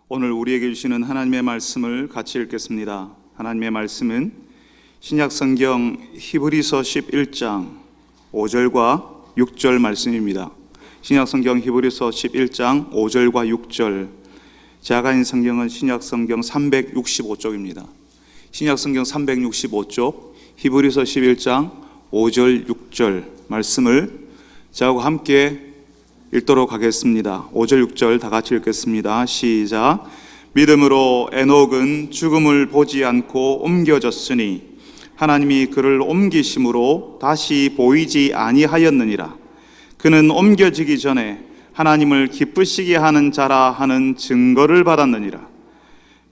오늘 우리에게 주시는 하나님의 말씀을 같이 읽겠습니다. 하나님의 말씀은 신약성경 히브리서 11장 5절과 6절 말씀입니다. 신약성경 히브리서 11장 5절과 6절, 제가 가진 성경은 신약성경 365쪽입니다. 신약성경 365쪽 히브리서 11장 5절 6절 말씀을 저하고 함께 읽도록 하겠습니다. 5절 6절 다 같이 읽겠습니다. 시작. 믿음으로 에녹은 죽음을 보지 않고 옮겨졌으니 하나님이 그를 옮기심으로 다시 보이지 아니하였느니라. 그는 옮겨지기 전에 하나님을 기쁘시게 하는 자라 하는 증거를 받았느니라.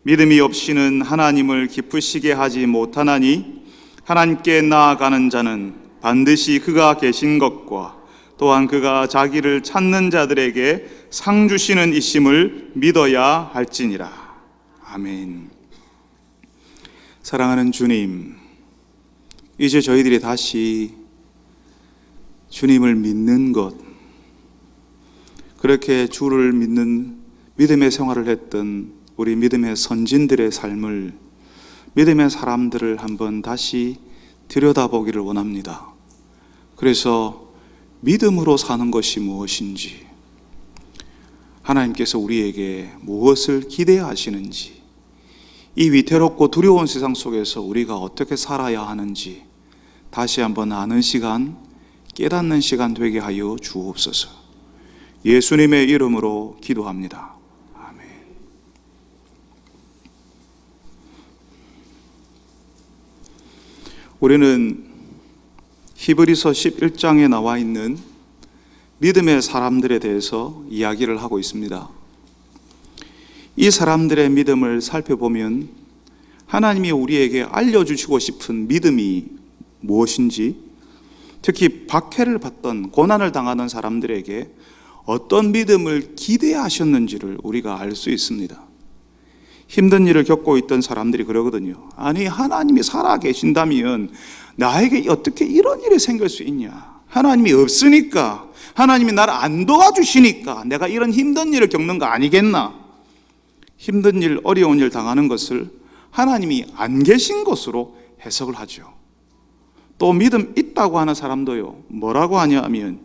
믿음이 없이는 하나님을 기쁘시게 하지 못하나니 하나님께 나아가는 자는 반드시 그가 계신 것과 또한 그가 자기를 찾는 자들에게 상 주시는 이심을 믿어야 할지니라. 아멘. 사랑하는 주님, 이제 저희들이 다시 주님을 믿는 것, 그렇게 주를 믿는 믿음의 생활을 했던 우리 믿음의 선진들의 삶을, 믿음의 사람들을 한번 다시 들여다보기를 원합니다. 그래서 믿음으로 사는 것이 무엇인지, 하나님께서 우리에게 무엇을 기대하시는지, 이 위태롭고 두려운 세상 속에서 우리가 어떻게 살아야 하는지 다시 한번 아는 시간, 깨닫는 시간 되게 하여 주옵소서. 예수님의 이름으로 기도합니다. 아멘. 우리는 히브리서 11장에 나와 있는 믿음의 사람들에 대해서 이야기를 하고 있습니다. 이 사람들의 믿음을 살펴보면 하나님이 우리에게 알려주시고 싶은 믿음이 무엇인지, 특히 박해를 받던 고난을 당하는 사람들에게 어떤 믿음을 기대하셨는지를 우리가 알 수 있습니다. 힘든 일을 겪고 있던 사람들이 그러거든요. 아니, 하나님이 살아계신다면 나에게 어떻게 이런 일이 생길 수 있냐? 하나님이 없으니까, 하나님이 나를 안 도와주시니까 내가 이런 힘든 일을 겪는 거 아니겠나? 힘든 일, 어려운 일 당하는 것을 하나님이 안 계신 것으로 해석을 하죠. 또 믿음 있다고 하는 사람도요, 뭐라고 하냐 하면,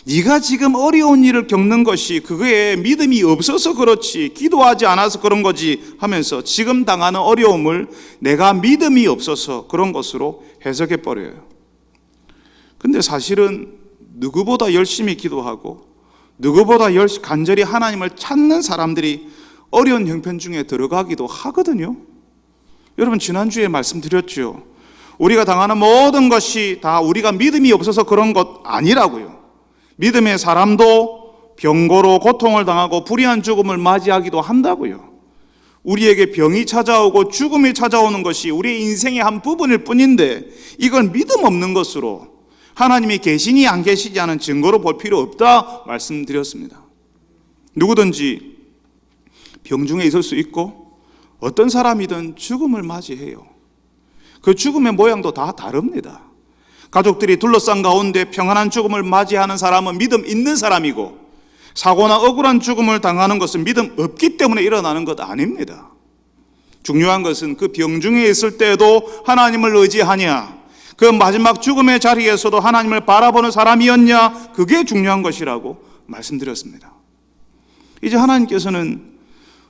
네가 지금 어려운 일을 겪는 것이 그거에 믿음이 없어서 그렇지, 기도하지 않아서 그런 거지 하면서 지금 당하는 어려움을 내가 믿음이 없어서 그런 것으로 해석해 버려요. 근데 사실은 누구보다 열심히 기도하고 누구보다 간절히 하나님을 찾는 사람들이 어려운 형편 중에 들어가기도 하거든요. 여러분, 지난주에 말씀드렸죠. 우리가 당하는 모든 것이 다 우리가 믿음이 없어서 그런 것 아니라고요. 믿음의 사람도 병고로 고통을 당하고 불의한 죽음을 맞이하기도 한다고요. 우리에게 병이 찾아오고 죽음이 찾아오는 것이 우리의 인생의 한 부분일 뿐인데, 이건 믿음 없는 것으로 하나님이 계시니 안 계시지 않은 증거로 볼 필요 없다 말씀드렸습니다. 누구든지 병중에 있을 수 있고 어떤 사람이든 죽음을 맞이해요. 그 죽음의 모양도 다 다릅니다. 가족들이 둘러싼 가운데 평안한 죽음을 맞이하는 사람은 믿음 있는 사람이고, 사고나 억울한 죽음을 당하는 것은 믿음 없기 때문에 일어나는 것 아닙니다. 중요한 것은 그 병중에 있을 때도 하나님을 의지하냐, 그 마지막 죽음의 자리에서도 하나님을 바라보는 사람이었냐, 그게 중요한 것이라고 말씀드렸습니다. 이제 하나님께서는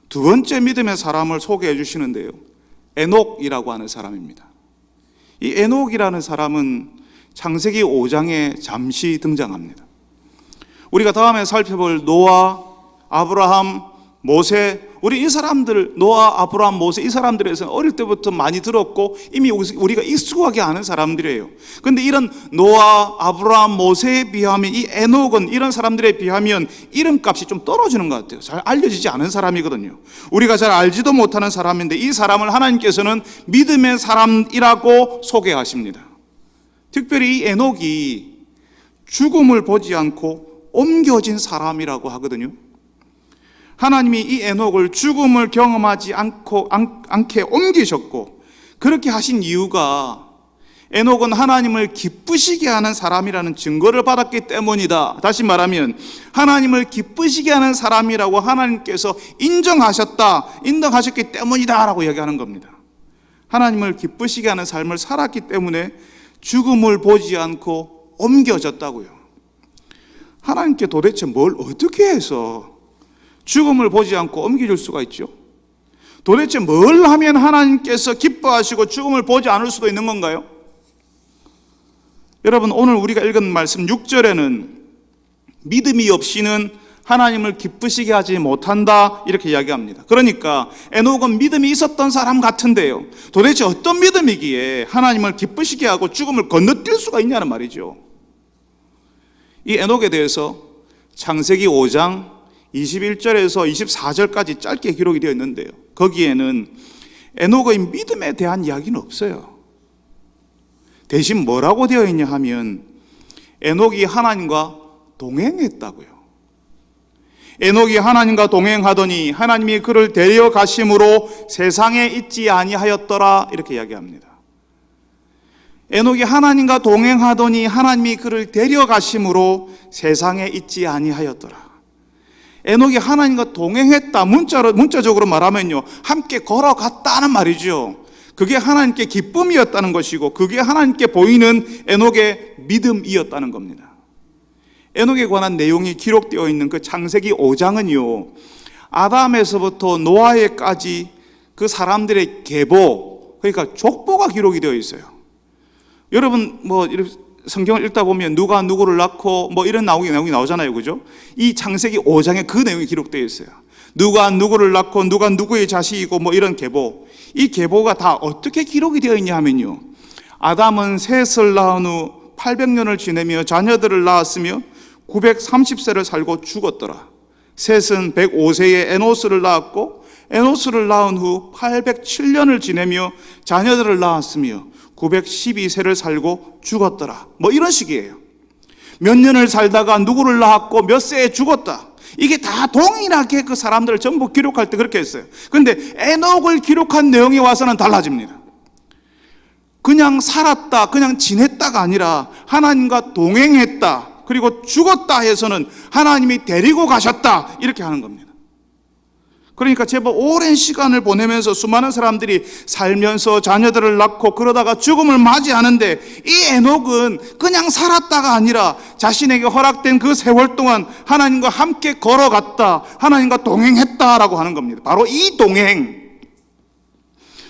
두 번째 믿음의 사람을 소개해 주시는데요, 에녹이라고 하는 사람입니다. 이 에녹이라는 사람은 창세기 5장에 잠시 등장합니다. 우리가 다음에 살펴볼 노아, 아브라함, 모세, 우리 이 사람들, 노아, 아브라함, 모세, 이 사람들에서는 어릴 때부터 많이 들었고 이미 우리가 익숙하게 아는 사람들이에요. 그런데 이런 노아, 아브라함, 모세에 비하면 이 에녹은 이런 사람들에 비하면 이름값이 좀 떨어지는 것 같아요. 잘 알려지지 않은 사람이거든요. 우리가 잘 알지도 못하는 사람인데 이 사람을 하나님께서는 믿음의 사람이라고 소개하십니다. 특별히 이 에녹이 죽음을 보지 않고 옮겨진 사람이라고 하거든요. 하나님이 이 에녹을 죽음을 경험하지 않게 옮기셨고, 그렇게 하신 이유가 에녹은 하나님을 기쁘시게 하는 사람이라는 증거를 받았기 때문이다. 다시 말하면 하나님을 기쁘시게 하는 사람이라고 하나님께서 인정하셨기 때문이다 라고 이야기하는 겁니다. 하나님을 기쁘시게 하는 삶을 살았기 때문에 죽음을 보지 않고 옮겨졌다고요. 하나님께 도대체 뭘 어떻게 해서 죽음을 보지 않고 옮겨줄 수가 있죠? 도대체 뭘 하면 하나님께서 기뻐하시고 죽음을 보지 않을 수도 있는 건가요? 여러분, 오늘 우리가 읽은 말씀 6절에는 믿음이 없이는 하나님을 기쁘시게 하지 못한다 이렇게 이야기합니다. 그러니까 에녹은 믿음이 있었던 사람 같은데요, 도대체 어떤 믿음이기에 하나님을 기쁘시게 하고 죽음을 건너뛸 수가 있냐는 말이죠. 이 에녹에 대해서 창세기 5장 21절에서 24절까지 짧게 기록이 되어 있는데요, 거기에는 에녹의 믿음에 대한 이야기는 없어요. 대신 뭐라고 되어 있냐 하면 에녹이 하나님과 동행했다고요. 에녹이 하나님과 동행하더니 하나님이 그를 데려가심으로 세상에 있지 아니하였더라 이렇게 이야기합니다. 에녹이 하나님과 동행하더니 하나님이 그를 데려가심으로 세상에 있지 아니하였더라. 에녹이 하나님과 동행했다, 문자적으로 말하면요, 함께 걸어갔다는 말이죠. 그게 하나님께 기쁨이었다는 것이고 그게 하나님께 보이는 에녹의 믿음이었다는 겁니다. 에녹에 관한 내용이 기록되어 있는 그 창세기 5장은요, 아담에서부터 노아에까지 그 사람들의 계보, 그러니까 족보가 기록이 되어 있어요. 여러분 성경을 읽다 보면 누가 누구를 낳고 이런 내용이 나오잖아요, 그죠? 이 창세기 5장에 그 내용이 기록되어 있어요. 누가 누구를 낳고 누가 누구의 자식이고 이런 계보, 이 계보가 다 어떻게 기록이 되어 있냐 하면요, 아담은 셋을 낳은 후 800년을 지내며 자녀들을 낳았으며 930세를 살고 죽었더라. 셋은 105세에 에노스를 낳았고 에노스를 낳은 후 807년을 지내며 자녀들을 낳았으며 912세를 살고 죽었더라. 이런 식이에요. 몇 년을 살다가 누구를 낳았고 몇 세에 죽었다. 이게 다 동일하게 그 사람들을 전부 기록할 때 그렇게 했어요. 그런데 에녹을 기록한 내용에 와서는 달라집니다. 그냥 살았다, 그냥 지냈다가 아니라 하나님과 동행했다, 그리고 죽었다 해서는 하나님이 데리고 가셨다 이렇게 하는 겁니다. 그러니까 제법 오랜 시간을 보내면서 수많은 사람들이 살면서 자녀들을 낳고 그러다가 죽음을 맞이하는데, 이 에녹은 그냥 살았다가 아니라 자신에게 허락된 그 세월 동안 하나님과 함께 걸어갔다, 하나님과 동행했다라고 하는 겁니다. 바로 이 동행,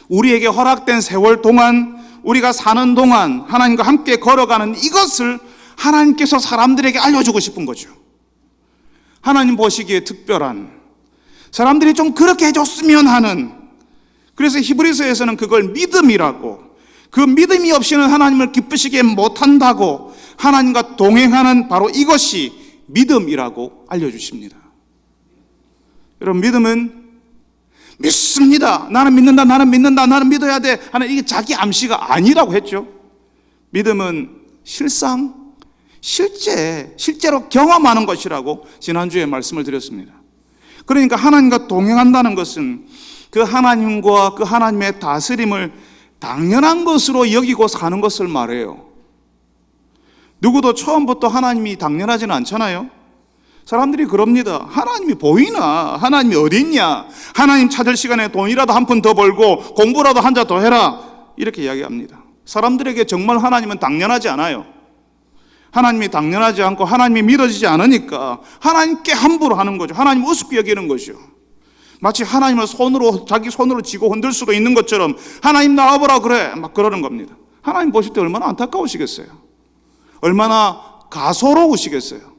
우리에게 허락된 세월 동안, 우리가 사는 동안 하나님과 함께 걸어가는 이것을 하나님께서 사람들에게 알려주고 싶은 거죠. 하나님 보시기에 특별한, 사람들이 좀 그렇게 해줬으면 하는, 그래서 히브리서에서는 그걸 믿음이라고, 그 믿음이 없이는 하나님을 기쁘시게 못한다고, 하나님과 동행하는 바로 이것이 믿음이라고 알려주십니다. 여러분, 믿음은 믿습니다, 나는 믿는다, 나는 믿는다, 나는 믿어야 돼 하는 이게 자기 암시가 아니라고 했죠. 믿음은 실제로 경험하는 것이라고 지난주에 말씀을 드렸습니다. 그러니까 하나님과 동행한다는 것은 그 하나님과 그 하나님의 다스림을 당연한 것으로 여기고 사는 것을 말해요. 누구도 처음부터 하나님이 당연하지는 않잖아요. 사람들이 그럽니다. 하나님이 보이나? 하나님이 어디 있냐? 하나님 찾을 시간에 돈이라도 한 푼 더 벌고 공부라도 한 자 더 해라, 이렇게 이야기합니다. 사람들에게 정말 하나님은 당연하지 않아요. 하나님이 당연하지 않고 하나님이 믿어지지 않으니까 하나님께 함부로 하는 거죠. 하나님 우습게 여기는 거죠. 마치 하나님을 자기 손으로 쥐고 흔들 수도 있는 것처럼 하나님 나와보라 그래, 그러는 겁니다. 하나님 보실 때 얼마나 안타까우시겠어요. 얼마나 가소로우시겠어요.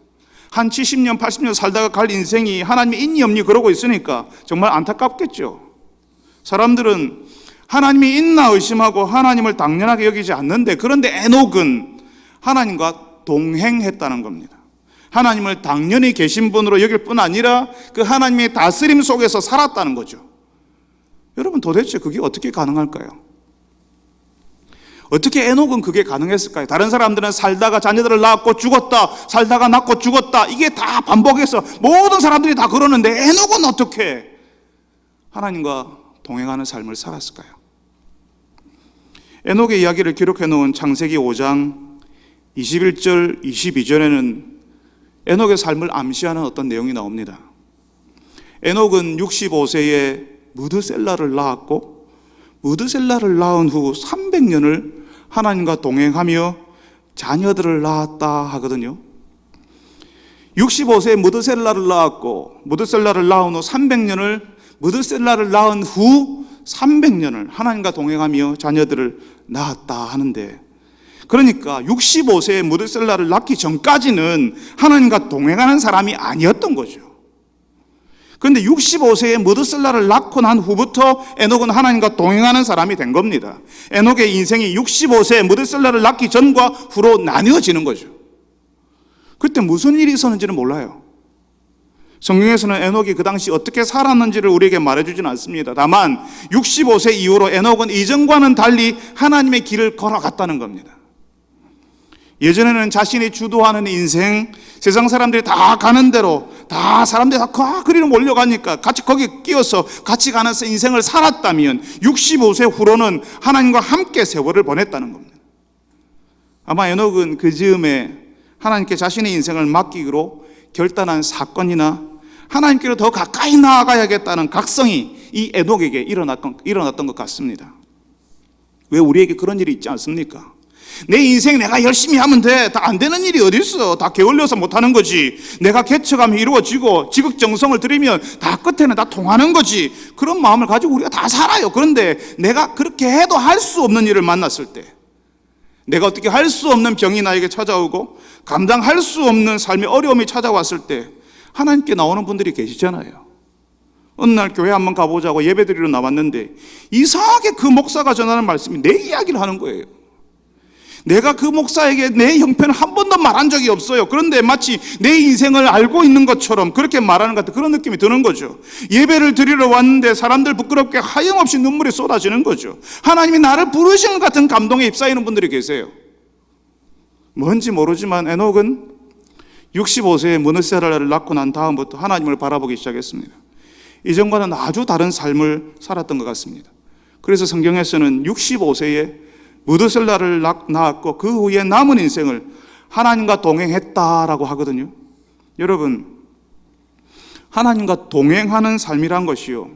한 70년 80년 살다가 갈 인생이 하나님이 있니 없니 그러고 있으니까 정말 안타깝겠죠. 사람들은 하나님이 있나 의심하고 하나님을 당연하게 여기지 않는데, 그런데 에녹은 하나님과 동행했다는 겁니다. 하나님을 당연히 계신 분으로 여길 뿐 아니라 그 하나님의 다스림 속에서 살았다는 거죠. 여러분, 도대체 그게 어떻게 가능할까요? 어떻게 에녹은 그게 가능했을까요? 다른 사람들은 살다가 자녀들을 낳았고 죽었다, 살다가 낳고 죽었다, 이게 다 반복해서 모든 사람들이 다 그러는데 에녹은 어떻게 하나님과 동행하는 삶을 살았을까요? 에녹의 이야기를 기록해 놓은 창세기 5장 21절, 22절에는 에녹의 삶을 암시하는 어떤 내용이 나옵니다. 에녹은 65세에 무드셀라를 낳았고, 무드셀라를 낳은 후 300년을 하나님과 동행하며 자녀들을 낳았다 하거든요. 65세에 무드셀라를 낳았고, 무드셀라를 낳은 후 300년을 무드셀라를 낳은 후 300년을 하나님과 동행하며 자녀들을 낳았다 하는데, 그러니까 65세에 무드셀라를 낳기 전까지는 하나님과 동행하는 사람이 아니었던 거죠. 그런데 65세에 무드셀라를 낳고 난 후부터 에녹은 하나님과 동행하는 사람이 된 겁니다. 에녹의 인생이 65세에 무드셀라를 낳기 전과 후로 나뉘어지는 거죠. 그때 무슨 일이 있었는지는 몰라요. 성경에서는 에녹이 그 당시 어떻게 살았는지를 우리에게 말해주지는 않습니다. 다만 65세 이후로 에녹은 이전과는 달리 하나님의 길을 걸어갔다는 겁니다. 예전에는 자신이 주도하는 인생, 세상 사람들이 다 가는 대로, 다 사람들이 다 그리로 몰려가니까 같이 거기에 끼어서 같이 가면서 인생을 살았다면 65세 후로는 하나님과 함께 세월을 보냈다는 겁니다. 아마 에녹은 그 즈음에 하나님께 자신의 인생을 맡기기로 결단한 사건이나 하나님께로 더 가까이 나아가야겠다는 각성이 이 에녹에게 일어났던 것 같습니다. 왜 우리에게 그런 일이 있지 않습니까? 내 인생 내가 열심히 하면 돼. 다 안 되는 일이 어디 있어. 다 게을려서 못하는 거지. 내가 개척하면 이루어지고 지극정성을 들이면 다 끝에는 다 통하는 거지. 그런 마음을 가지고 우리가 다 살아요. 그런데 내가 그렇게 해도 할 수 없는 일을 만났을 때, 내가 어떻게 할 수 없는 병이 나에게 찾아오고 감당할 수 없는 삶의 어려움이 찾아왔을 때 하나님께 나오는 분들이 계시잖아요. 어느 날 교회 한번 가보자고 예배드리러 나왔는데 이상하게 그 목사가 전하는 말씀이 내 이야기를 하는 거예요. 내가 그 목사에게 내 형편을 한 번도 말한 적이 없어요. 그런데 마치 내 인생을 알고 있는 것처럼 그렇게 말하는 것 같은 그런 느낌이 드는 거죠. 예배를 드리러 왔는데 사람들 부끄럽게 하염없이 눈물이 쏟아지는 거죠. 하나님이 나를 부르시는 것 같은 감동에 휩싸이는 분들이 계세요. 뭔지 모르지만 에녹은 65세에 무드셀라를 낳고 난 다음부터 하나님을 바라보기 시작했습니다. 이전과는 아주 다른 삶을 살았던 것 같습니다. 그래서 성경에서는 65세에 무드셀라를 낳았고 그 후에 남은 인생을 하나님과 동행했다라고 하거든요. 여러분, 하나님과 동행하는 삶이란 것이요,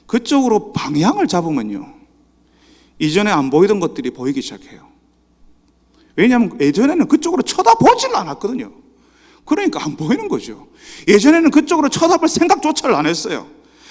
그쪽으로 방향을 잡으면요 이전에 안 보이던 것들이 보이기 시작해요. 왜냐하면 예전에는 그쪽으로 쳐다보질 않았거든요. 그러니까 안 보이는 거죠. 예전에는 그쪽으로 쳐다볼 생각조차를 안 했어요.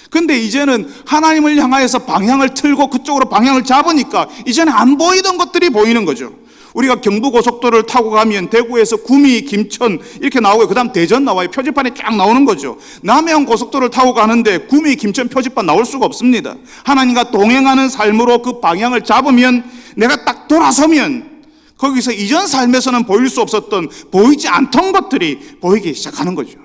근데 이제는 하나님을 향하여서 방향을 틀고 그쪽으로 방향을 잡으니까 이제는 안 보이던 것들이 보이는 거죠. 우리가 경부고속도로를 타고 가면 대구에서 구미, 김천 이렇게 나오고 그 다음 대전 나와요. 표지판이 쫙 나오는 거죠. 남해안 고속도로를 타고 가는데 구미, 김천 표지판 나올 수가 없습니다. 하나님과 동행하는 삶으로 그 방향을 잡으면, 내가 딱 돌아서면 거기서 이전 삶에서는 보일 수 없었던, 보이지 않던 것들이 보이기 시작하는 거죠.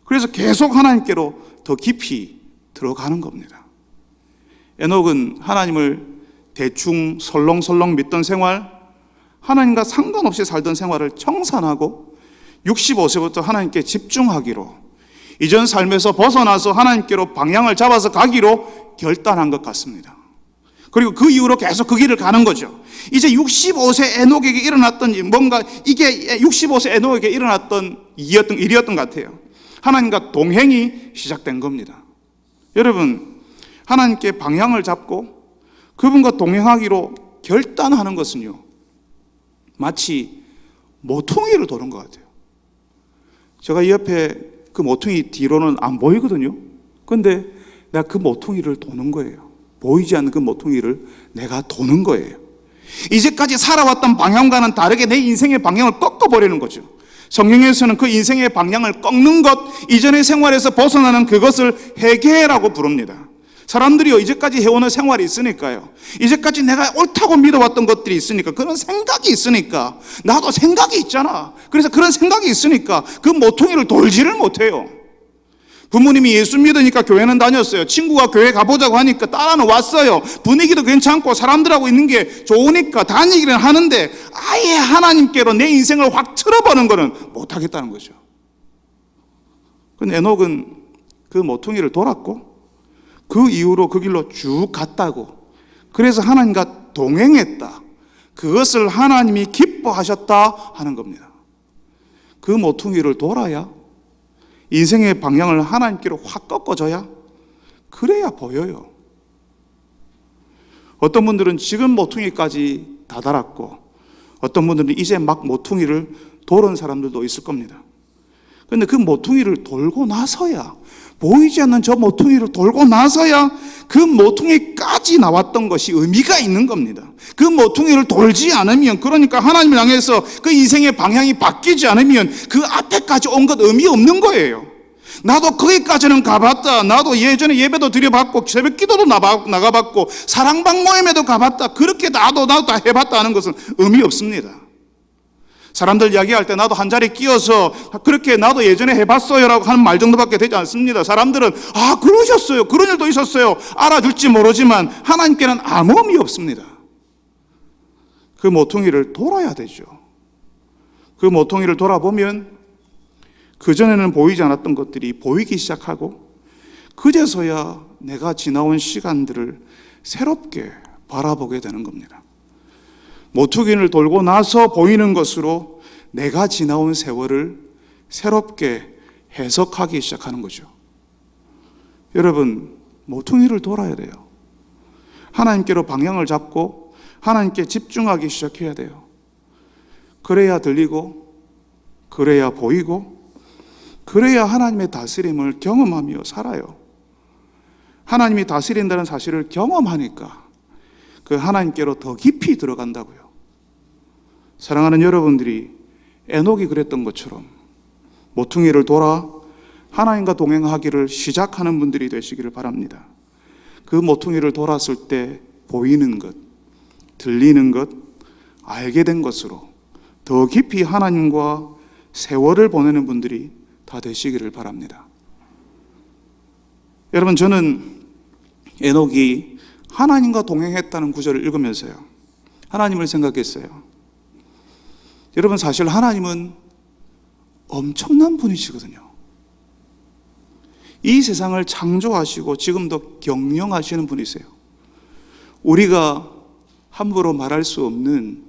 그래서 계속 하나님께로 더 깊이 들어가는 겁니다. 에녹은 하나님을 대충 설렁설렁 믿던 생활, 하나님과 상관없이 살던 생활을 청산하고 65세부터 하나님께 집중하기로, 이전 삶에서 벗어나서 하나님께로 방향을 잡아서 가기로 결단한 것 같습니다. 그리고 그 이후로 계속 그 길을 가는 거죠. 이제 65세 에녹에게 일어났던 뭔가, 이게 65세 에녹에게 일어났던 일이었던 것 같아요. 하나님과 동행이 시작된 겁니다. 여러분, 하나님께 방향을 잡고 그분과 동행하기로 결단하는 것은요, 마치 모퉁이를 도는 것 같아요. 제가 이 옆에 그 모퉁이 뒤로는 안 보이거든요. 그런데 내가 그 모퉁이를 도는 거예요. 보이지 않는 그 모퉁이를 내가 도는 거예요. 이제까지 살아왔던 방향과는 다르게 내 인생의 방향을 꺾어버리는 거죠. 성경에서는 그 인생의 방향을 꺾는 것, 이전의 생활에서 벗어나는 그것을 회개라고 부릅니다. 사람들이요, 이제까지 해오는 생활이 있으니까요, 이제까지 내가 옳다고 믿어왔던 것들이 있으니까, 그런 생각이 있으니까, 나도 생각이 있잖아. 그래서 그런 생각이 있으니까 그 모퉁이를 돌지를 못해요. 부모님이 예수 믿으니까 교회는 다녔어요. 친구가 교회 가보자고 하니까 따라는 왔어요. 분위기도 괜찮고 사람들하고 있는 게 좋으니까 다니기는 하는데, 아예 하나님께로 내 인생을 확 틀어버는 거는 못하겠다는 거죠. 근데 에녹은 그 모퉁이를 돌았고 그 이후로 그 길로 쭉 갔다고, 그래서 하나님과 동행했다. 그것을 하나님이 기뻐하셨다 하는 겁니다. 그 모퉁이를 돌아야, 인생의 방향을 하나님께로 확 꺾어줘야, 그래야 보여요. 어떤 분들은 지금 모퉁이까지 다다랐고, 어떤 분들은 이제 막 모퉁이를 도는 사람들도 있을 겁니다. 그런데 그 모퉁이를 돌고 나서야, 보이지 않는 저 모퉁이를 돌고 나서야 그 모퉁이까지 나왔던 것이 의미가 있는 겁니다. 그 모퉁이를 돌지 않으면, 그러니까 하나님을 향해서 그 인생의 방향이 바뀌지 않으면 그 앞에까지 온 것 의미 없는 거예요. 나도 거기까지는 가봤다. 나도 예전에 예배도 드려봤고 새벽 기도도 나가봤고 사랑방 모임에도 가봤다. 그렇게 나도 다 해봤다 하는 것은 의미 없습니다. 사람들 이야기할 때 나도 한 자리 끼어서 그렇게 나도 예전에 해봤어요 라고 하는 말 정도밖에 되지 않습니다. 사람들은 그러셨어요, 그런 일도 있었어요, 알아줄지 모르지만 하나님께는 아무 의미 없습니다. 그 모퉁이를 돌아야 되죠. 그 모퉁이를 돌아보면 그전에는 보이지 않았던 것들이 보이기 시작하고, 그제서야 내가 지나온 시간들을 새롭게 바라보게 되는 겁니다. 모퉁이를 돌고 나서 보이는 것으로 내가 지나온 세월을 새롭게 해석하기 시작하는 거죠. 여러분, 모퉁이를 돌아야 돼요. 하나님께로 방향을 잡고 하나님께 집중하기 시작해야 돼요. 그래야 들리고, 그래야 보이고, 그래야 하나님의 다스림을 경험하며 살아요. 하나님이 다스린다는 사실을 경험하니까 그 하나님께로 더 깊이 들어간다고요. 사랑하는 여러분들이 에녹이 그랬던 것처럼 모퉁이를 돌아 하나님과 동행하기를 시작하는 분들이 되시기를 바랍니다. 그 모퉁이를 돌았을 때 보이는 것, 들리는 것, 알게 된 것으로 더 깊이 하나님과 세월을 보내는 분들이 다 되시기를 바랍니다. 여러분, 저는 에녹이 하나님과 동행했다는 구절을 읽으면서요, 하나님을 생각했어요. 여러분, 사실 하나님은 엄청난 분이시거든요. 이 세상을 창조하시고 지금도 경영하시는 분이세요. 우리가 함부로 말할 수 없는,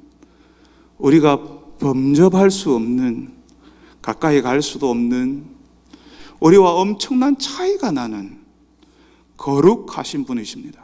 우리가 범접할 수 없는, 가까이 갈 수도 없는, 우리와 엄청난 차이가 나는 거룩하신 분이십니다.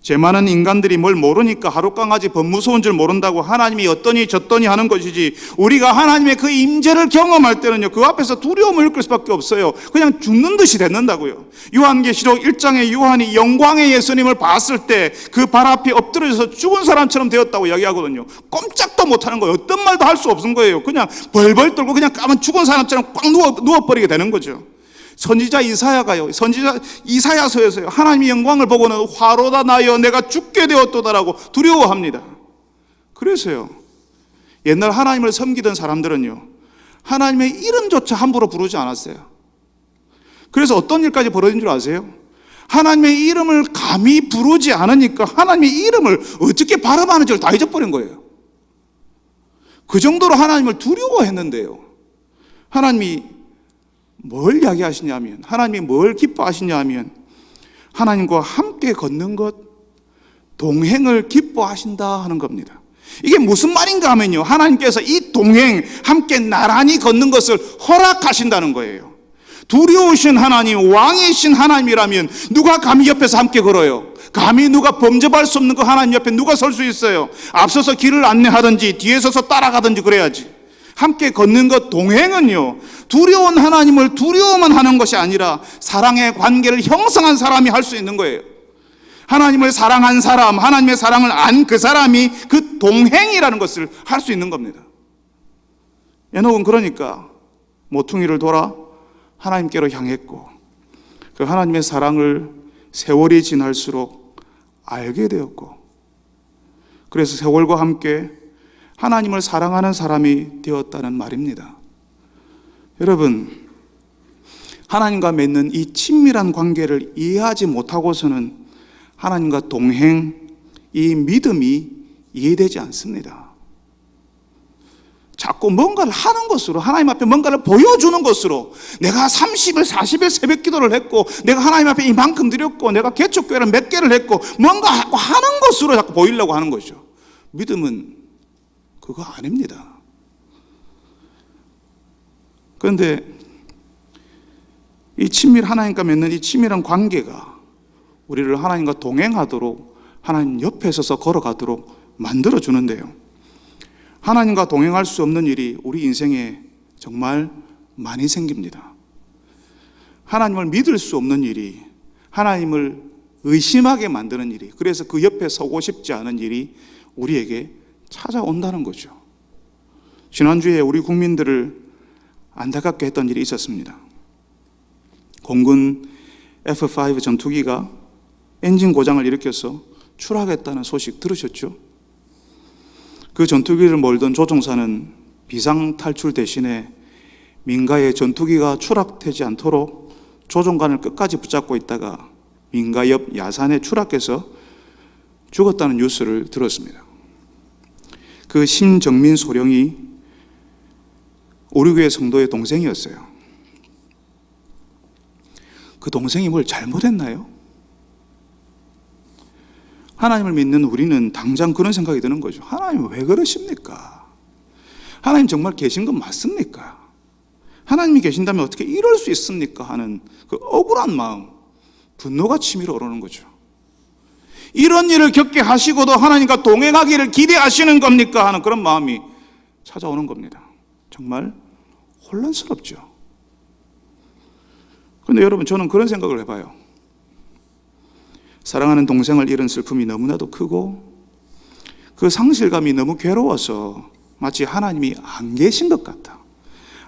죄 많은 인간들이 뭘 모르니까 하룻강아지 법 무서운 줄 모른다고 하나님이 어떠니 저떠니 하는 것이지, 우리가 하나님의 그 임재를 경험할 때는요, 그 앞에서 두려움을 느낄 수밖에 없어요. 그냥 죽는 듯이 됐는다고요. 요한계시록 1장에 요한이 영광의 예수님을 봤을 때 그 발 앞에 엎드려져서 죽은 사람처럼 되었다고 이야기하거든요. 꼼짝도 못하는 거예요. 어떤 말도 할 수 없는 거예요. 그냥 벌벌 떨고 그냥 까만 죽은 사람처럼 꽉 누워버리게 되는 거죠. 선지자 이사야가요, 선지자 이사야서에서요, 하나님의 영광을 보고는 화로다 나여 내가 죽게 되었도다라고 두려워합니다. 그래서요, 옛날 하나님을 섬기던 사람들은요, 하나님의 이름조차 함부로 부르지 않았어요. 그래서 어떤 일까지 벌어진 줄 아세요? 하나님의 이름을 감히 부르지 않으니까 하나님의 이름을 어떻게 발음하는지를 다 잊어버린 거예요. 그 정도로 하나님을 두려워했는데요, 하나님이 뭘 이야기하시냐면, 하나님이 뭘 기뻐하시냐면 하나님과 함께 걷는 것, 동행을 기뻐하신다 하는 겁니다. 이게 무슨 말인가 하면요, 하나님께서 이 동행, 함께 나란히 걷는 것을 허락하신다는 거예요. 두려우신 하나님, 왕이신 하나님이라면 누가 감히 옆에서 함께 걸어요? 감히 누가 범접할 수 없는 그 하나님 옆에 누가 설 수 있어요? 앞서서 길을 안내하든지 뒤에 서서 따라가든지 그래야지. 함께 걷는 것, 동행은요, 두려운 하나님을 두려워만 하는 것이 아니라 사랑의 관계를 형성한 사람이 할 수 있는 거예요. 하나님을 사랑한 사람, 하나님의 사랑을 안 그 사람이 그 동행이라는 것을 할 수 있는 겁니다. 에녹은 그러니까 모퉁이를 돌아 하나님께로 향했고, 그 하나님의 사랑을 세월이 지날수록 알게 되었고, 그래서 세월과 함께 하나님을 사랑하는 사람이 되었다는 말입니다. 여러분, 하나님과 맺는 이 친밀한 관계를 이해하지 못하고서는 하나님과 동행, 이 믿음이 이해되지 않습니다. 자꾸 뭔가를 하는 것으로, 하나님 앞에 뭔가를 보여주는 것으로, 내가 30일 40일 새벽 기도를 했고, 내가 하나님 앞에 이만큼 드렸고, 내가 개척교회를 몇 개를 했고, 뭔가 하는 것으로 자꾸 보이려고 하는 거죠. 믿음은 그거 아닙니다. 그런데 이 하나님과 맺는 이 친밀한 관계가 우리를 하나님과 동행하도록, 하나님 옆에 서서 걸어가도록 만들어주는데요, 하나님과 동행할 수 없는 일이 우리 인생에 정말 많이 생깁니다. 하나님을 믿을 수 없는 일이, 하나님을 의심하게 만드는 일이, 그래서 그 옆에 서고 싶지 않은 일이 우리에게 찾아온다는 거죠. 지난주에 우리 국민들을 안타깝게 했던 일이 있었습니다. 공군 F-5 전투기가 엔진 고장을 일으켜서 추락했다는 소식 들으셨죠? 그 전투기를 몰던 조종사는 비상 탈출 대신에 민가의 전투기가 추락되지 않도록 조종관을 끝까지 붙잡고 있다가 민가 옆 야산에 추락해서 죽었다는 뉴스를 들었습니다. 그 심정민 소령이 우리 교회 성도의 동생이었어요. 그 동생이 뭘 잘못했나요? 하나님을 믿는 우리는 당장 그런 생각이 드는 거죠. 하나님 왜 그러십니까? 하나님 정말 계신 건 맞습니까? 하나님이 계신다면 어떻게 이럴 수 있습니까? 하는 그 억울한 마음, 분노가 치밀어 오르는 거죠. 이런 일을 겪게 하시고도 하나님과 동행하기를 기대하시는 겁니까? 하는 그런 마음이 찾아오는 겁니다. 정말 혼란스럽죠. 그런데 여러분, 저는 그런 생각을 해봐요. 사랑하는 동생을 잃은 슬픔이 너무나도 크고, 그 상실감이 너무 괴로워서 마치 하나님이 안 계신 것 같아,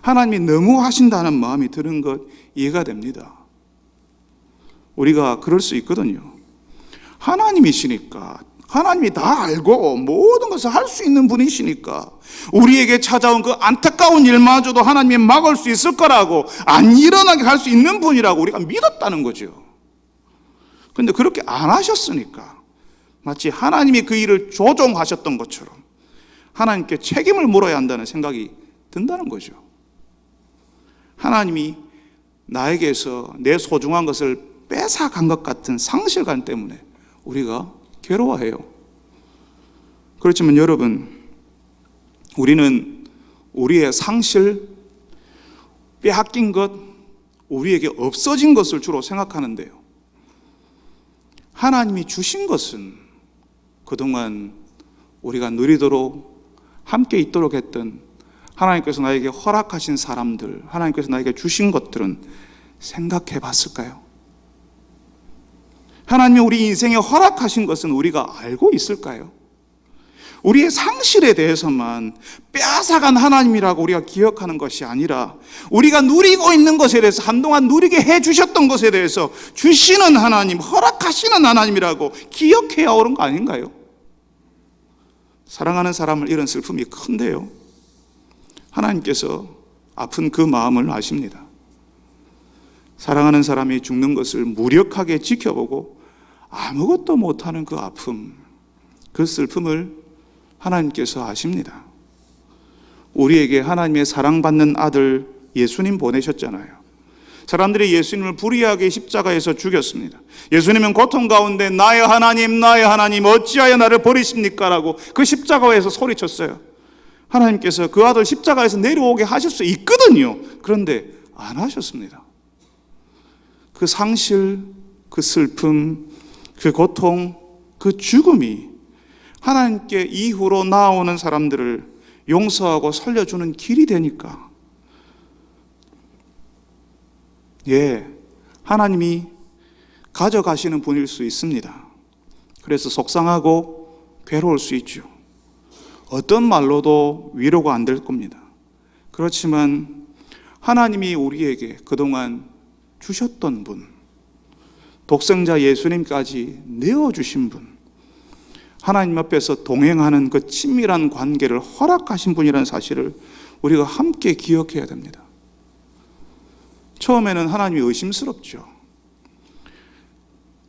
하나님이 너무 하신다는 마음이 드는 것 이해가 됩니다. 우리가 그럴 수 있거든요. 하나님이시니까, 하나님이 다 알고 모든 것을 할 수 있는 분이시니까 우리에게 찾아온 그 안타까운 일마저도 하나님이 막을 수 있을 거라고, 안 일어나게 할 수 있는 분이라고 우리가 믿었다는 거죠. 그런데 그렇게 안 하셨으니까 마치 하나님이 그 일을 조종하셨던 것처럼 하나님께 책임을 물어야 한다는 생각이 든다는 거죠. 하나님이 나에게서 내 소중한 것을 뺏어간 것 같은 상실감 때문에 우리가 괴로워해요. 그렇지만 여러분, 우리는 우리의 상실, 빼앗긴 것, 우리에게 없어진 것을 주로 생각하는데요, 하나님이 주신 것은 그동안 우리가 누리도록 함께 있도록 했던, 하나님께서 나에게 허락하신 사람들, 하나님께서 나에게 주신 것들은 생각해 봤을까요? 하나님이 우리 인생에 허락하신 것은 우리가 알고 있을까요? 우리의 상실에 대해서만 빼앗아간 하나님이라고 우리가 기억하는 것이 아니라, 우리가 누리고 있는 것에 대해서, 한동안 누리게 해주셨던 것에 대해서 주시는 하나님, 허락하시는 하나님이라고 기억해야 옳은 거 아닌가요? 사랑하는 사람을 잃은 슬픔이 큰데요, 하나님께서 아픈 그 마음을 아십니다. 사랑하는 사람이 죽는 것을 무력하게 지켜보고 아무것도 못하는 그 아픔, 그 슬픔을 하나님께서 아십니다. 우리에게 하나님의 사랑받는 아들 예수님 보내셨잖아요. 사람들이 예수님을 불의하게 십자가에서 죽였습니다. 예수님은 고통 가운데 나의 하나님 어찌하여 나를 버리십니까? 라고 그 십자가에서 소리쳤어요. 하나님께서 그 아들 십자가에서 내려오게 하실 수 있거든요. 그런데 안 하셨습니다. 그 상실, 그 슬픔, 그 고통, 그 죽음이 하나님께 이후로 나아오는 사람들을 용서하고 살려주는 길이 되니까, 하나님이 가져가시는 분일 수 있습니다. 그래서 속상하고 괴로울 수 있죠. 어떤 말로도 위로가 안 될 겁니다. 그렇지만 하나님이 우리에게 그동안 주셨던 분, 독생자 예수님까지 내어주신 분, 하나님 앞에서 동행하는 그 친밀한 관계를 허락하신 분이라는 사실을 우리가 함께 기억해야 됩니다. 처음에는 하나님이 의심스럽죠.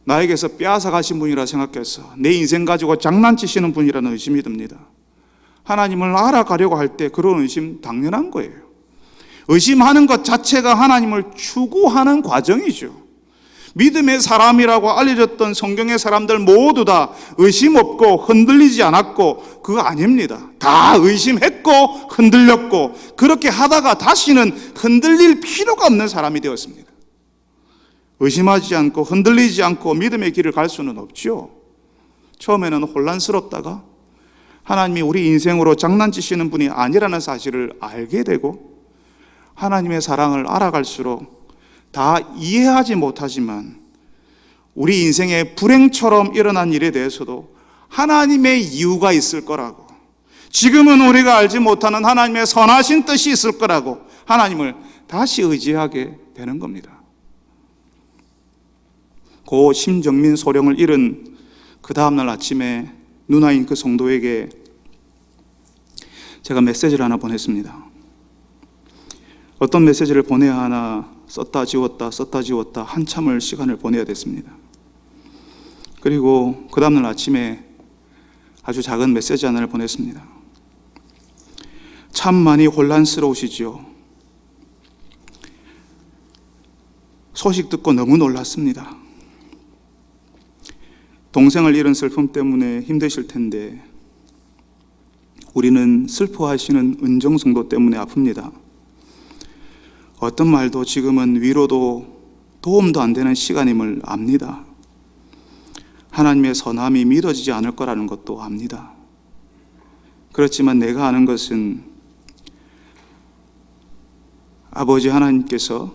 나에게서 빼앗아 가신 분이라 생각해서 내 인생 가지고 장난치시는 분이라는 의심이 듭니다. 하나님을 알아가려고 할 때 그런 의심 당연한 거예요. 의심하는 것 자체가 하나님을 추구하는 과정이죠. 믿음의 사람이라고 알려졌던 성경의 사람들 모두 다 의심 없고 흔들리지 않았고 그거 아닙니다. 다 의심했고 흔들렸고 그렇게 하다가 다시는 흔들릴 필요가 없는 사람이 되었습니다. 의심하지 않고 흔들리지 않고 믿음의 길을 갈 수는 없죠. 처음에는 혼란스럽다가 하나님이 우리 인생으로 장난치시는 분이 아니라는 사실을 알게 되고 하나님의 사랑을 알아갈수록 다 이해하지 못하지만 우리 인생의 불행처럼 일어난 일에 대해서도 하나님의 이유가 있을 거라고, 지금은 우리가 알지 못하는 하나님의 선하신 뜻이 있을 거라고 하나님을 다시 의지하게 되는 겁니다. 고 심정민 소령을 잃은 그 다음날 아침에 누나인 그 성도에게 제가 메시지를 하나 보냈습니다. 어떤 메시지를 보내야 하나 썼다 지웠다 한참을 시간을 보내야 됐습니다. 그리고 그 다음날 아침에 아주 작은 메시지 하나를 보냈습니다. 참 많이 혼란스러우시죠? 소식 듣고 너무 놀랐습니다. 동생을 잃은 슬픔 때문에 힘드실 텐데 우리는 슬퍼하시는 은정성도 때문에 아픕니다. 어떤 말도 지금은 위로도 도움도 안 되는 시간임을 압니다. 하나님의 선함이 믿어지지 않을 거라는 것도 압니다. 그렇지만 내가 아는 것은 아버지 하나님께서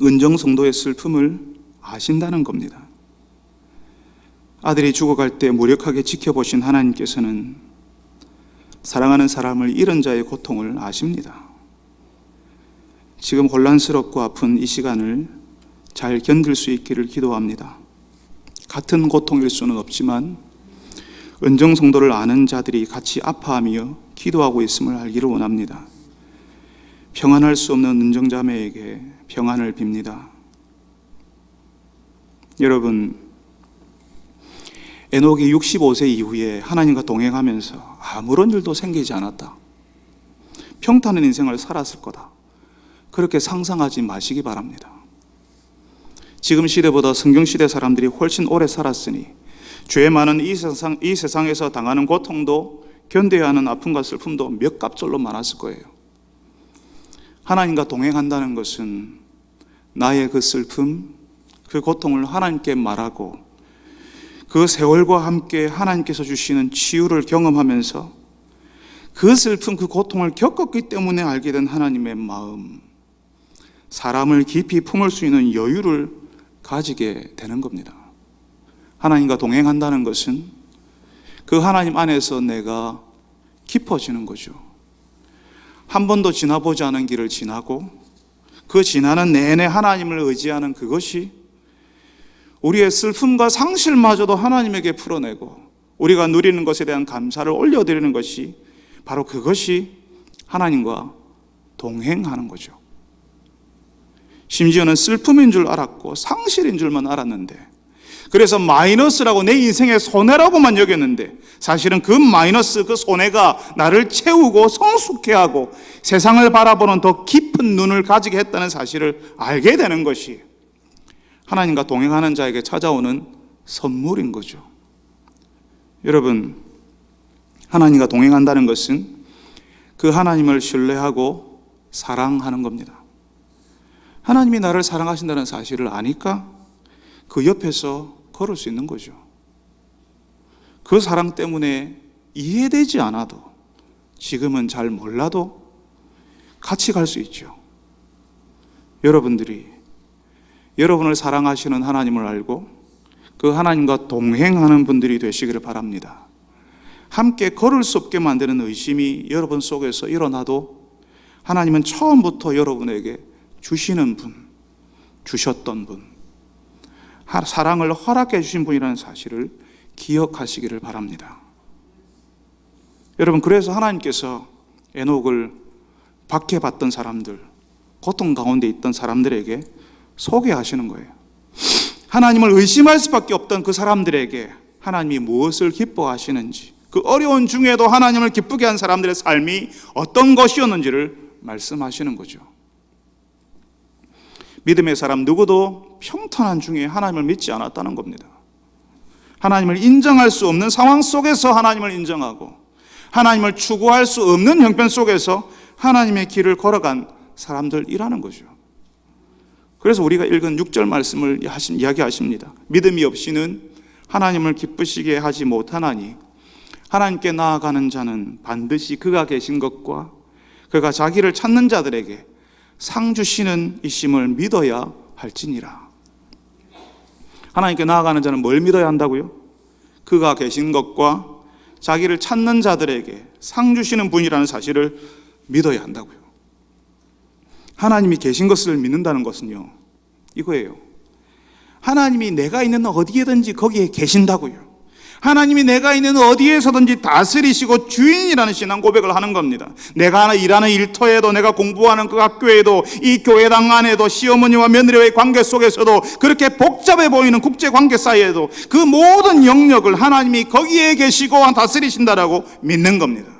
은정성도의 슬픔을 아신다는 겁니다. 아들이 죽어갈 때 무력하게 지켜보신 하나님께서는 사랑하는 사람을 잃은 자의 고통을 아십니다. 지금 혼란스럽고 아픈 이 시간을 잘 견딜 수 있기를 기도합니다. 같은 고통일 수는 없지만 은정성도를 아는 자들이 같이 아파하며 기도하고 있음을 알기를 원합니다. 평안할 수 없는 은정자매에게 평안을 빕니다. 여러분, 에녹이 65세 이후에 하나님과 동행하면서 아무런 일도 생기지 않았다, 평탄한 인생을 살았을 거다, 그렇게 상상하지 마시기 바랍니다. 지금 시대보다 성경시대 사람들이 훨씬 오래 살았으니 죄 많은 이 세상에서 당하는 고통도 견뎌야 하는 아픔과 슬픔도 몇 값절로 많았을 거예요. 하나님과 동행한다는 것은 나의 그 슬픔, 그 고통을 하나님께 말하고 그 세월과 함께 하나님께서 주시는 치유를 경험하면서 그 슬픔, 그 고통을 겪었기 때문에 알게 된 하나님의 마음, 사람을 깊이 품을 수 있는 여유를 가지게 되는 겁니다. 하나님과 동행한다는 것은 그 하나님 안에서 내가 깊어지는 거죠. 한 번도 지나보지 않은 길을 지나고 그 지나는 내내 하나님을 의지하는 그것이 우리의 슬픔과 상실마저도 하나님에게 풀어내고 우리가 누리는 것에 대한 감사를 올려드리는 것이 바로 그것이 하나님과 동행하는 거죠. 심지어는 슬픔인 줄 알았고 상실인 줄만 알았는데, 그래서 마이너스라고 내 인생의 손해라고만 여겼는데 사실은 그 마이너스, 그 손해가 나를 채우고 성숙해 하고 세상을 바라보는 더 깊은 눈을 가지게 했다는 사실을 알게 되는 것이 하나님과 동행하는 자에게 찾아오는 선물인 거죠. 여러분, 하나님과 동행한다는 것은 그 하나님을 신뢰하고 사랑하는 겁니다. 하나님이 나를 사랑하신다는 사실을 아니까 그 옆에서 걸을 수 있는 거죠. 그 사랑 때문에 이해되지 않아도, 지금은 잘 몰라도 같이 갈 수 있죠. 여러분들이 여러분을 사랑하시는 하나님을 알고 그 하나님과 동행하는 분들이 되시기를 바랍니다. 함께 걸을 수 없게 만드는 의심이 여러분 속에서 일어나도 하나님은 처음부터 여러분에게 주시는 분, 주셨던 분, 사랑을 허락해 주신 분이라는 사실을 기억하시기를 바랍니다. 여러분, 그래서 하나님께서 에녹을 박해받던 사람들, 고통 가운데 있던 사람들에게 소개하시는 거예요. 하나님을 의심할 수밖에 없던 그 사람들에게 하나님이 무엇을 기뻐하시는지, 그 어려운 중에도 하나님을 기쁘게 한 사람들의 삶이 어떤 것이었는지를 말씀하시는 거죠. 믿음의 사람 누구도 평탄한 중에 하나님을 믿지 않았다는 겁니다. 하나님을 인정할 수 없는 상황 속에서 하나님을 인정하고 하나님을 추구할 수 없는 형편 속에서 하나님의 길을 걸어간 사람들이라는 거죠. 그래서 우리가 읽은 6절 말씀을 이야기하십니다. 믿음이 없이는 하나님을 기쁘시게 하지 못하나니 하나님께 나아가는 자는 반드시 그가 계신 것과 그가 자기를 찾는 자들에게 상 주시는 이심을 믿어야 할지니라. 하나님께 나아가는 자는 뭘 믿어야 한다고요? 그가 계신 것과 자기를 찾는 자들에게 상 주시는 분이라는 사실을 믿어야 한다고요. 하나님이 계신 것을 믿는다는 것은요, 이거예요. 하나님이 내가 있는 어디에든지 거기에 계신다고요. 하나님이 내가 있는 어디에서든지 다스리시고 주인이라는 신앙 고백을 하는 겁니다. 내가 일하는 일터에도, 내가 공부하는 그 학교에도, 이 교회당 안에도, 시어머니와 며느리와의 관계 속에서도, 그렇게 복잡해 보이는 국제관계 사이에도 그 모든 영역을 하나님이 거기에 계시고 다스리신다라고 믿는 겁니다.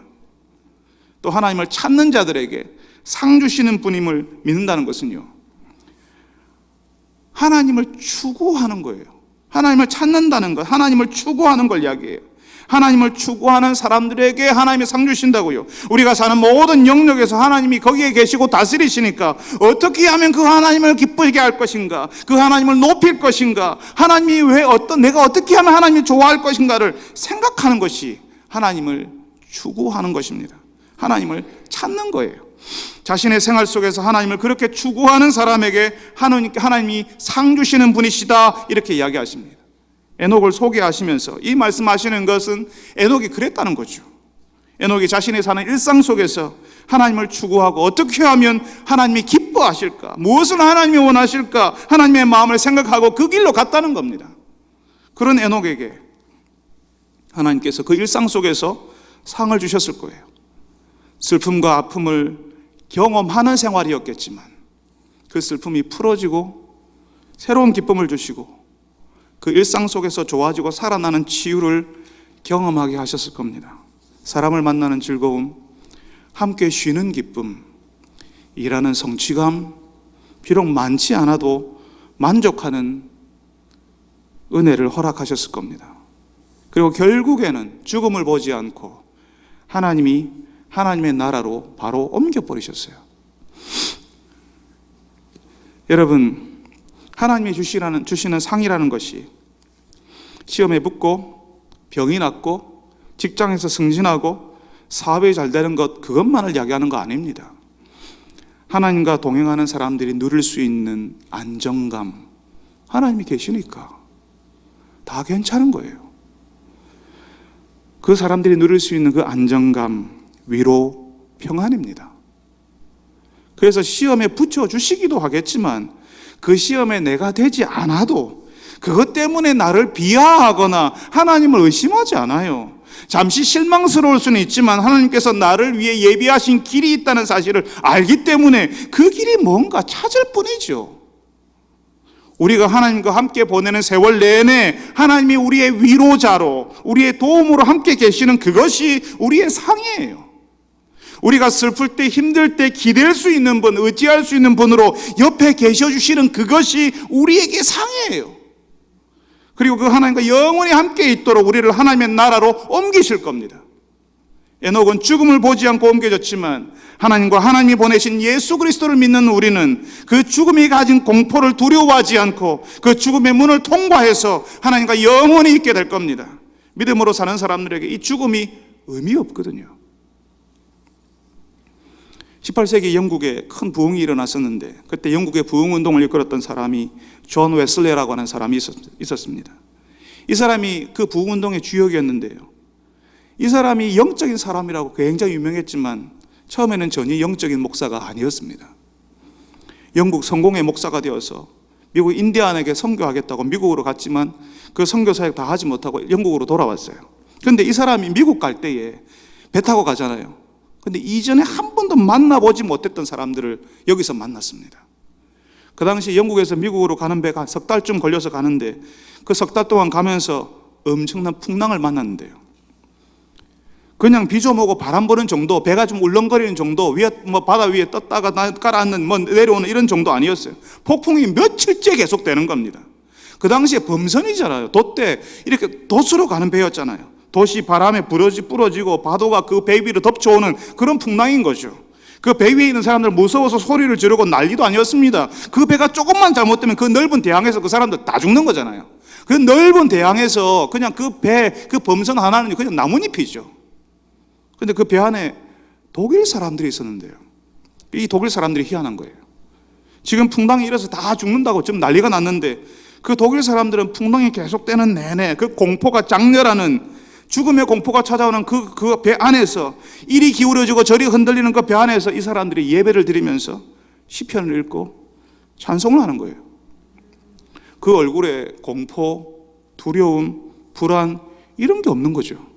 또 하나님을 찾는 자들에게 상 주시는 분임을 믿는다는 것은요, 하나님을 추구하는 거예요. 하나님을 찾는다는 것, 하나님을 추구하는 걸 이야기해요. 하나님을 추구하는 사람들에게 하나님이 상 주신다고요. 우리가 사는 모든 영역에서 하나님이 거기에 계시고 다스리시니까 어떻게 하면 그 하나님을 기쁘게 할 것인가, 그 하나님을 높일 것인가, 하나님이 내가 어떻게 하면 하나님이 좋아할 것인가를 생각하는 것이 하나님을 추구하는 것입니다. 하나님을 찾는 거예요. 자신의 생활 속에서 하나님을 그렇게 추구하는 사람에게 하나님이 상 주시는 분이시다, 이렇게 이야기하십니다. 에녹을 소개하시면서 이 말씀하시는 것은 에녹이 그랬다는 거죠. 에녹이 자신이 사는 일상 속에서 하나님을 추구하고 어떻게 하면 하나님이 기뻐하실까, 무엇을 하나님이 원하실까, 하나님의 마음을 생각하고 그 길로 갔다는 겁니다. 그런 에녹에게 하나님께서 그 일상 속에서 상을 주셨을 거예요. 슬픔과 아픔을 경험하는 생활이었겠지만 그 슬픔이 풀어지고 새로운 기쁨을 주시고 그 일상 속에서 좋아지고 살아나는 치유를 경험하게 하셨을 겁니다. 사람을 만나는 즐거움, 함께 쉬는 기쁨, 일하는 성취감, 비록 많지 않아도 만족하는 은혜를 허락하셨을 겁니다. 그리고 결국에는 죽음을 보지 않고 하나님의 나라로 바로 옮겨버리셨어요. 여러분, 하나님이 주시는 상이라는 것이 시험에 붙고 병이 낫고 직장에서 승진하고 사업이 잘 되는 것, 그것만을 이야기하는 거 아닙니다. 하나님과 동행하는 사람들이 누릴 수 있는 안정감, 하나님이 계시니까 다 괜찮은 거예요. 그 사람들이 누릴 수 있는 그 안정감, 위로, 평안입니다. 그래서 시험에 붙여주시기도 하겠지만 그 시험에 내가 되지 않아도 그것 때문에 나를 비하하거나 하나님을 의심하지 않아요. 잠시 실망스러울 수는 있지만 하나님께서 나를 위해 예비하신 길이 있다는 사실을 알기 때문에 그 길이 뭔가 찾을 뿐이죠. 우리가 하나님과 함께 보내는 세월 내내 하나님이 우리의 위로자로, 우리의 도움으로 함께 계시는 그것이 우리의 상이에요. 우리가 슬플 때, 힘들 때 기댈 수 있는 분, 의지할 수 있는 분으로 옆에 계셔주시는 그것이 우리에게 상이에요. 그리고 그 하나님과 영원히 함께 있도록 우리를 하나님의 나라로 옮기실 겁니다. 에녹은 죽음을 보지 않고 옮겨졌지만 하나님과 하나님이 보내신 예수 그리스도를 믿는 우리는 그 죽음이 가진 공포를 두려워하지 않고 그 죽음의 문을 통과해서 하나님과 영원히 있게 될 겁니다. 믿음으로 사는 사람들에게 이 죽음이 의미 없거든요. 18세기 영국에 큰 부흥이 일어났었는데 그때 영국의 부흥운동을 이끌었던 사람이 존 웨슬레라고 하는 사람이 있었습니다. 이 사람이 그 부흥운동의 주역이었는데요, 이 사람이 영적인 사람이라고 굉장히 유명했지만 처음에는 전혀 영적인 목사가 아니었습니다. 영국 성공의 목사가 되어서 미국 인디안에게 선교하겠다고 미국으로 갔지만 그 선교 사역 다 하지 못하고 영국으로 돌아왔어요. 그런데 이 사람이 미국 갈 때에 배 타고 가잖아요. 근데 이전에 한 번도 만나보지 못했던 사람들을 여기서 만났습니다. 그 당시 영국에서 미국으로 가는 배가 석 달쯤 걸려서 가는데 그 석 달 동안 가면서 엄청난 풍랑을 만났는데요, 그냥 비조모고 바람 부는 정도, 배가 좀 울렁거리는 정도, 위에 바다 위에 떴다가 가라앉는 내려오는 이런 정도 아니었어요. 폭풍이 며칠째 계속되는 겁니다. 그 당시에 범선이잖아요. 돛대 이렇게 돛으로 가는 배였잖아요. 돛이 바람에 부러지고 파도가 그 배 위로 덮쳐오는 그런 풍랑인 거죠. 그 배 위에 있는 사람들 무서워서 소리를 지르고 난리도 아니었습니다. 그 배가 조금만 잘못되면 그 넓은 대양에서 그 사람들 다 죽는 거잖아요. 그 넓은 대양에서 그냥 그 범선 하나는 그냥 나뭇잎이죠. 근데 그 배 안에 독일 사람들이 있었는데요. 이 독일 사람들이 희한한 거예요. 지금 풍랑이 일어서 다 죽는다고 지금 난리가 났는데 그 독일 사람들은 풍랑이 계속되는 내내 그 공포가 장렬하는 죽음의 공포가 찾아오는 그 배 안에서 이리 기울어지고 저리 흔들리는 그 배 안에서 이 사람들이 예배를 드리면서 시편을 읽고 찬송을 하는 거예요. 그 얼굴에 공포, 두려움, 불안 이런 게 없는 거죠.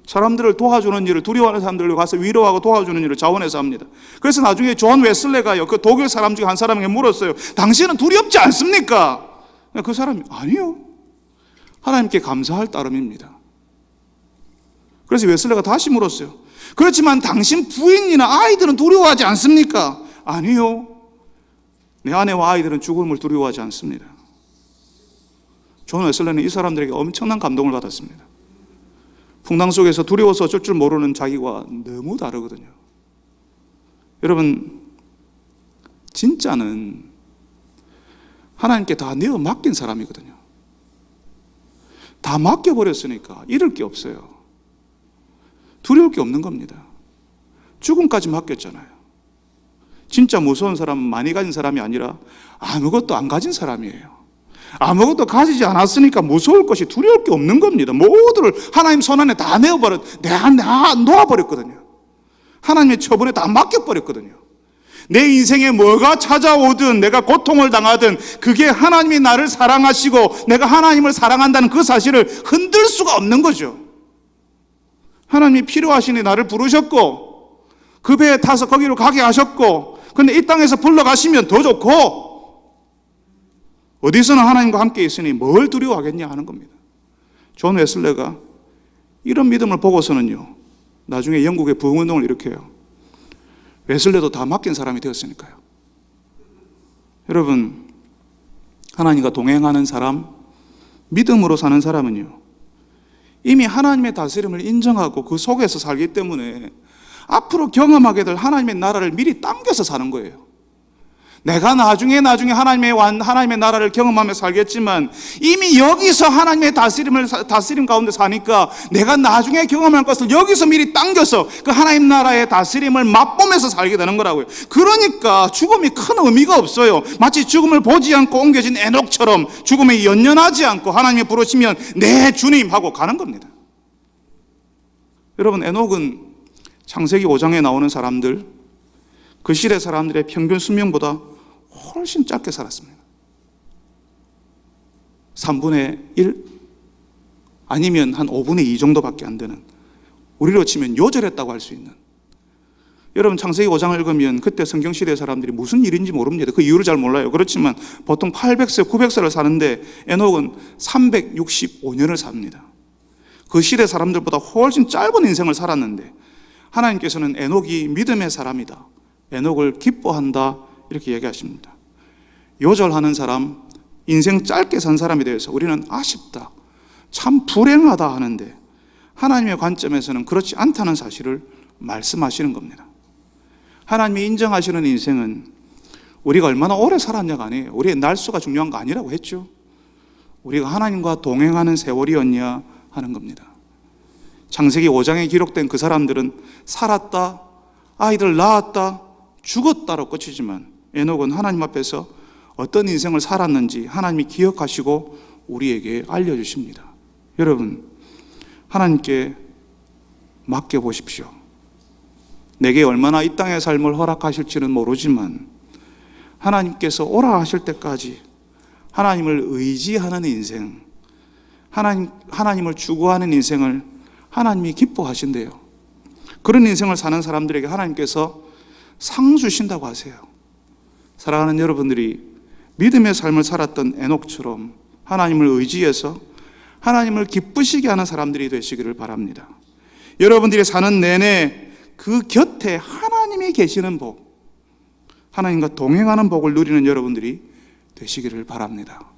사람들을 도와주는 일을, 두려워하는 사람들을 가서 위로하고 도와주는 일을 자원해서 합니다. 그래서 나중에 존 웨슬레가요, 그 독일 사람 중에 한 사람에게 물었어요. 당신은 두렵지 않습니까? 그 사람이 아니요, 하나님께 감사할 따름입니다. 그래서 웨슬레가 다시 물었어요. 그렇지만 당신 부인이나 아이들은 두려워하지 않습니까? 아니요, 내 아내와 아이들은 죽음을 두려워하지 않습니다. 존 웨슬레는 이 사람들에게 엄청난 감동을 받았습니다. 풍랑 속에서 두려워서 어쩔 줄 모르는 자기와 너무 다르거든요. 여러분, 진짜는 하나님께 다 내어 맡긴 사람이거든요. 다 맡겨버렸으니까 잃을 게 없어요. 두려울 게 없는 겁니다. 죽음까지 맡겼잖아요. 진짜 무서운 사람은 많이 가진 사람이 아니라 아무것도 안 가진 사람이에요. 아무것도 가지지 않았으니까 무서울 것이, 두려울 게 없는 겁니다. 모두를 하나님 손 안에 다 놓아버렸거든요. 하나님의 처분에 다 맡겨버렸거든요. 내 인생에 뭐가 찾아오든 내가 고통을 당하든 그게 하나님이 나를 사랑하시고 내가 하나님을 사랑한다는 그 사실을 흔들 수가 없는 거죠. 하나님이 필요하시니 나를 부르셨고 그 배에 타서 거기로 가게 하셨고, 근데 이 땅에서 불러가시면 더 좋고 어디서나 하나님과 함께 있으니 뭘 두려워하겠냐 하는 겁니다. 존 웨슬레가 이런 믿음을 보고서는요, 나중에 영국의 부흥운동을 일으켜요. 웨슬레도 다 맡긴 사람이 되었으니까요. 여러분, 하나님과 동행하는 사람, 믿음으로 사는 사람은요, 이미 하나님의 다스림을 인정하고 그 속에서 살기 때문에 앞으로 경험하게 될 하나님의 나라를 미리 당겨서 사는 거예요. 내가 나중에 하나님의 나라를 경험하며 살겠지만 이미 여기서 하나님의 다스림 가운데 사니까 내가 나중에 경험할 것을 여기서 미리 당겨서 그 하나님 나라의 다스림을 맛보면서 살게 되는 거라고요. 그러니까 죽음이 큰 의미가 없어요. 마치 죽음을 보지 않고 옮겨진 에녹처럼 죽음에 연연하지 않고 하나님이 부르시면 네 주님 하고 가는 겁니다. 여러분, 에녹은 창세기 5장에 나오는 사람들, 그 시대 사람들의 평균 수명보다 훨씬 짧게 살았습니다. 3분의 1 아니면 한 5분의 2 정도밖에 안 되는, 우리로 치면 요절했다고 할 수 있는. 여러분, 창세기 5장을 읽으면 그때 성경시대 사람들이 무슨 일인지 모릅니다. 그 이유를 잘 몰라요. 그렇지만 보통 800세, 900세를 사는데 에녹은 365년을 삽니다. 그 시대 사람들보다 훨씬 짧은 인생을 살았는데 하나님께서는 에녹이 믿음의 사람이다, 에녹을 기뻐한다, 이렇게 얘기하십니다. 요절하는 사람, 인생 짧게 산 사람에 대해서 우리는 아쉽다, 참 불행하다 하는데 하나님의 관점에서는 그렇지 않다는 사실을 말씀하시는 겁니다. 하나님이 인정하시는 인생은 우리가 얼마나 오래 살았냐가 아니에요. 우리의 날수가 중요한 거 아니라고 했죠. 우리가 하나님과 동행하는 세월이었냐 하는 겁니다. 창세기 5장에 기록된 그 사람들은 살았다, 아이들 낳았다, 죽었다로 끝이지만 에녹은 하나님 앞에서 어떤 인생을 살았는지 하나님이 기억하시고 우리에게 알려주십니다. 여러분, 하나님께 맡겨보십시오. 내게 얼마나 이 땅의 삶을 허락하실지는 모르지만 하나님께서 오라 하실 때까지 하나님을 의지하는 인생, 하나님을 추구하는 인생을 하나님이 기뻐하신대요. 그런 인생을 사는 사람들에게 하나님께서 상 주신다고 하세요. 사랑하는 여러분들이 믿음의 삶을 살았던 에녹처럼 하나님을 의지해서 하나님을 기쁘시게 하는 사람들이 되시기를 바랍니다. 여러분들이 사는 내내 그 곁에 하나님이 계시는 복, 하나님과 동행하는 복을 누리는 여러분들이 되시기를 바랍니다.